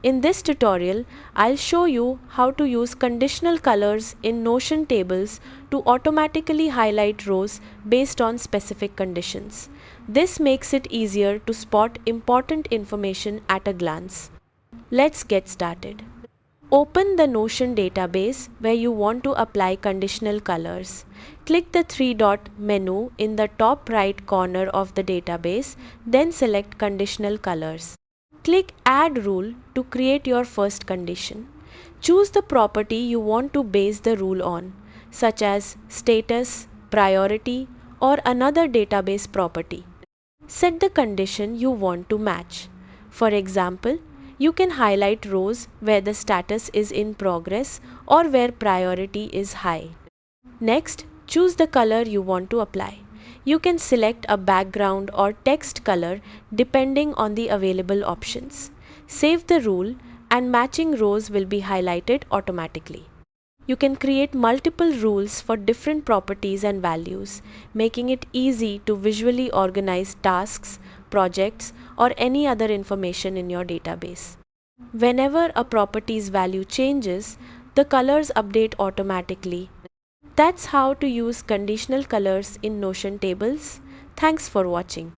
In this tutorial, I'll show you how to use conditional colors in Notion tables to automatically highlight rows based on specific conditions. This makes it easier to spot important information at a glance. Let's get started. Open the Notion database where you want to apply conditional colors. Click the three-dot menu in the top right corner of the database, then select Conditional Colors. Click Add Rule to create your first condition. Choose the property you want to base the rule on, such as status, priority, or another database property. Set the condition you want to match. For example, you can highlight rows where the status is in progress or where priority is high. Next, choose the color you want to apply. You can select a background or text color depending on the available options. Save the rule and matching rows will be highlighted automatically. You can create multiple rules for different properties and values, making it easy to visually organize tasks, projects, or any other information in your database. Whenever a property's value changes, the colors update automatically. That's how to use conditional colors in Notion tables. Thanks for watching.